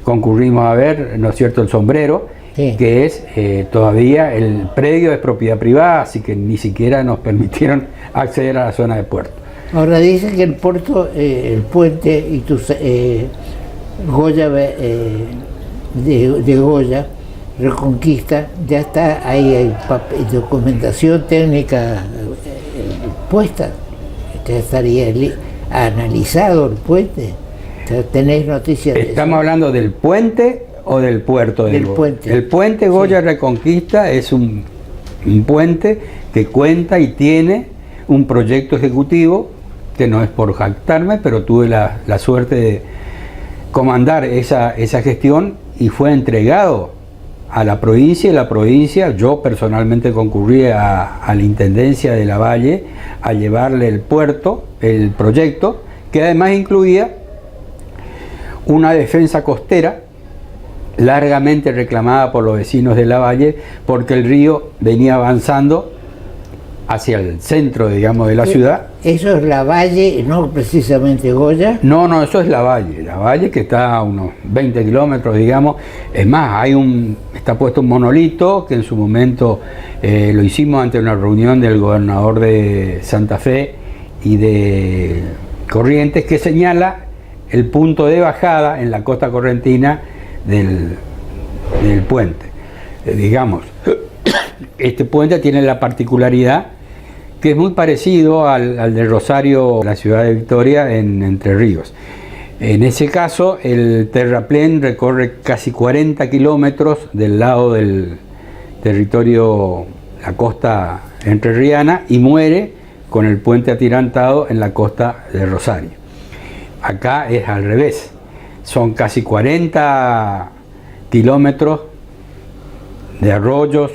E: concurrimos a ver, ¿no es cierto?, el Sombrero, sí, que es todavía el predio es propiedad privada, así que ni siquiera nos permitieron acceder a la zona de puerto.
A: Ahora dice que el puerto, el puente Goya, de Goya, Reconquista, ya está ahí, hay documentación técnica puesta, ya estaría analizado el puente. ¿Tenéis noticias de eso?
E: ¿Estamos hablando del puente o del puerto?
A: Del puente.
E: El puente Goya, sí, Reconquista es un puente que cuenta y tiene un proyecto ejecutivo, que no es por jactarme, pero tuve la suerte de comandar esa gestión, y fue entregado a la provincia, y la provincia, yo personalmente concurrí a la Intendencia de La Valle a llevarle el puerto, el proyecto, que además incluía una defensa costera largamente reclamada por los vecinos de La Valle, porque el río venía avanzando hacia el centro, digamos, de la ciudad.
A: ¿Eso es La Valle, no precisamente Goya?
E: No, eso es La Valle que está a unos 20 kilómetros, digamos. Es más, está puesto un monolito que en su momento lo hicimos ante una reunión del gobernador de Santa Fe y de Corrientes, que señala el punto de bajada en la costa correntina del puente. Digamos, este puente tiene la particularidad que es muy parecido al de Rosario, la ciudad de Victoria, en Entre Ríos. En ese caso, el terraplén recorre casi 40 kilómetros del lado del territorio la costa entrerriana y muere con el puente atirantado en la costa de Rosario. Acá es al revés, son casi 40 kilómetros de arroyos,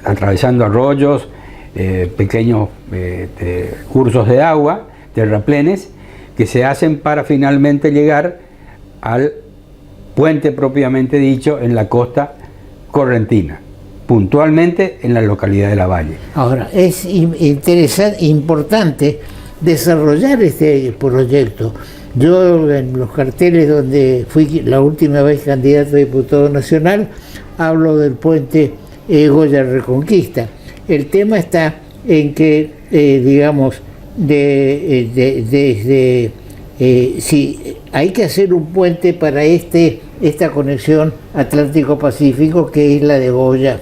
E: atravesando arroyos, pequeños cursos de agua, terraplenes, que se hacen para finalmente llegar al puente propiamente dicho en la costa correntina, puntualmente en la localidad de La Valle.
A: Ahora, es interesante, importante desarrollar este proyecto. Yo en los carteles donde fui la última vez candidato a diputado nacional, hablo del puente Goya Reconquista. El tema está en que, digamos, si hay que hacer un puente para esta conexión Atlántico-Pacífico, que es la de Goya,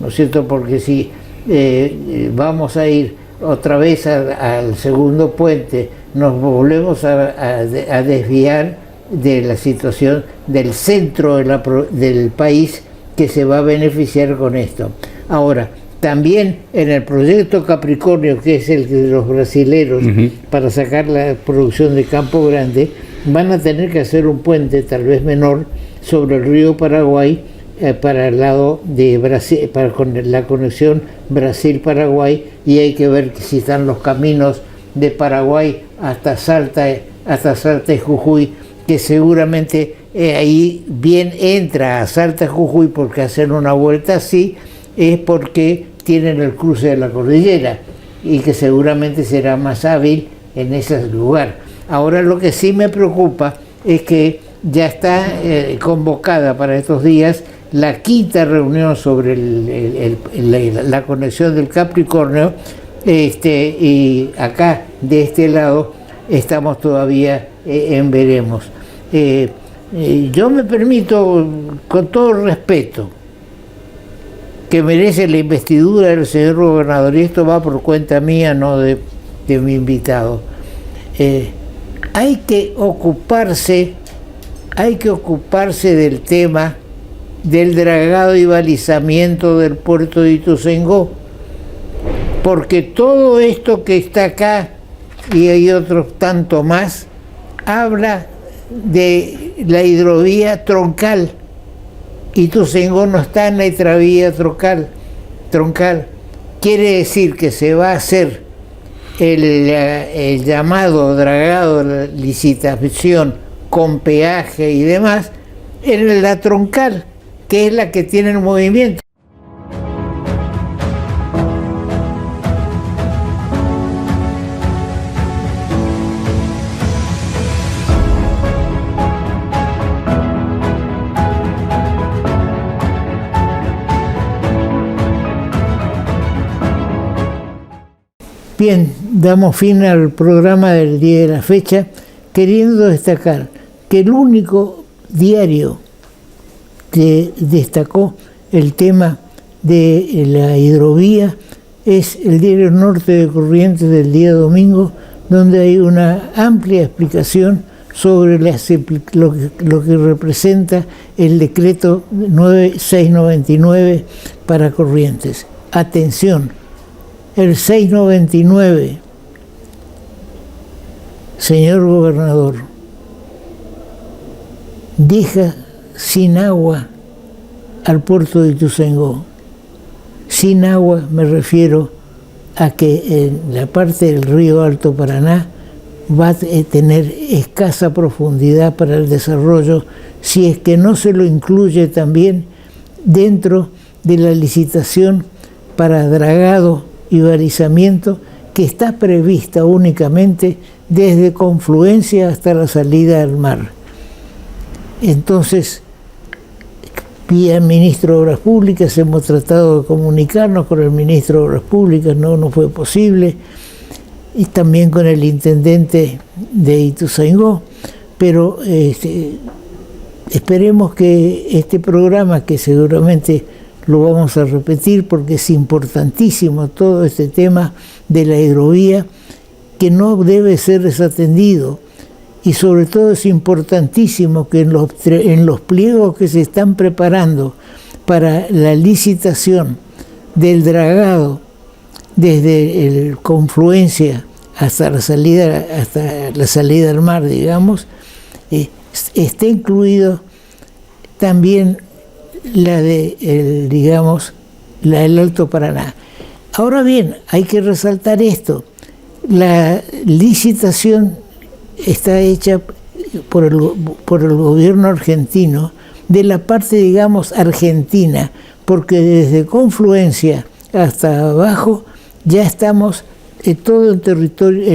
A: ¿no es cierto? Porque si vamos a ir otra vez al segundo puente, nos volvemos a desviar de la situación del centro del país, que se va a beneficiar con esto. Ahora, también en el proyecto Capricornio, que es el de los brasileros, para sacar la producción de Campo Grande, van a tener que hacer un puente, tal vez menor, sobre el río Paraguay, para el lado de Brasil, para la conexión Brasil-Paraguay, y hay que ver si están los caminos de Paraguay hasta Salta y Jujuy, que seguramente ahí bien entra a Salta Jujuy, porque hacer una vuelta así es porque tienen el cruce de la cordillera y que seguramente será más hábil en ese lugar. Ahora, lo que sí me preocupa es que ya está convocada para estos días la quinta reunión sobre la conexión del Capricornio, y acá de este lado estamos todavía en veremos. Yo me permito, con todo el respeto que merece la investidura del señor gobernador, y esto va por cuenta mía, no de mi invitado, hay que ocuparse del tema del dragado y balizamiento del puerto de Ituzaingó, porque todo esto que está acá, y hay otros tanto más, habla de la hidrovía troncal. Ituzaingó no está en la hidrovía troncal. Quiere decir que se va a hacer el llamado dragado, la licitación con peaje y demás, en la troncal, que es la que tiene el movimiento. Bien, damos fin al programa del día de la fecha, queriendo destacar que el único diario que destacó el tema de la hidrovía es el diario Norte de Corrientes del día domingo, donde hay una amplia explicación sobre lo que representa el decreto 699 para Corrientes. Atención, el 699, señor gobernador, deja sin agua al puerto de Ituzaingó. Sin agua me refiero a que en la parte del río Alto Paraná va a tener escasa profundidad para el desarrollo, si es que no se lo incluye también dentro de la licitación para dragado y balizamiento, que está prevista únicamente desde Confluencia hasta la salida al mar. Entonces, vía ministro de Obras Públicas hemos tratado de comunicarnos con el ministro de Obras Públicas, no fue posible, y también con el intendente de Ituzaingó, pero esperemos que este programa, que seguramente lo vamos a repetir porque es importantísimo todo este tema de la hidrovía, que no debe ser desatendido, y sobre todo es importantísimo que en los pliegos que se están preparando para la licitación del dragado desde el confluencia hasta la salida al mar, digamos, está incluido también la del Alto Paraná. Ahora bien, hay que resaltar esto. La licitación está hecha por el gobierno argentino de la parte, digamos, argentina, porque desde confluencia hasta abajo ya estamos todo el territorio,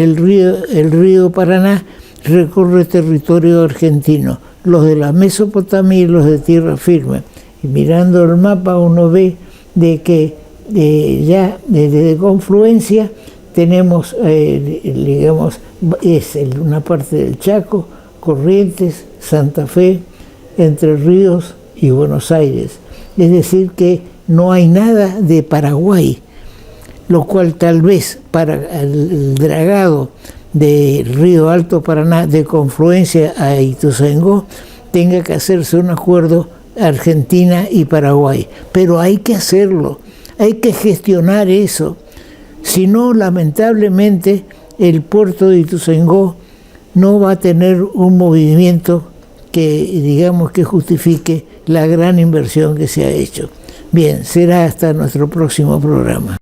A: el río Paraná recorre territorio argentino, los de la Mesopotamia y los de tierra firme. Y mirando el mapa uno ve de que ya desde confluencia tenemos, digamos, es una parte del Chaco, Corrientes, Santa Fe, Entre Ríos y Buenos Aires. Es decir, que no hay nada de Paraguay, lo cual tal vez para el dragado del río Alto Paraná de confluencia a Ituzaingó tenga que hacerse un acuerdo Argentina y Paraguay. Pero hay que hacerlo, hay que gestionar eso. Si no, lamentablemente, el puerto de Ituzaingó no va a tener un movimiento que, digamos, que justifique la gran inversión que se ha hecho. Bien, será hasta nuestro próximo programa.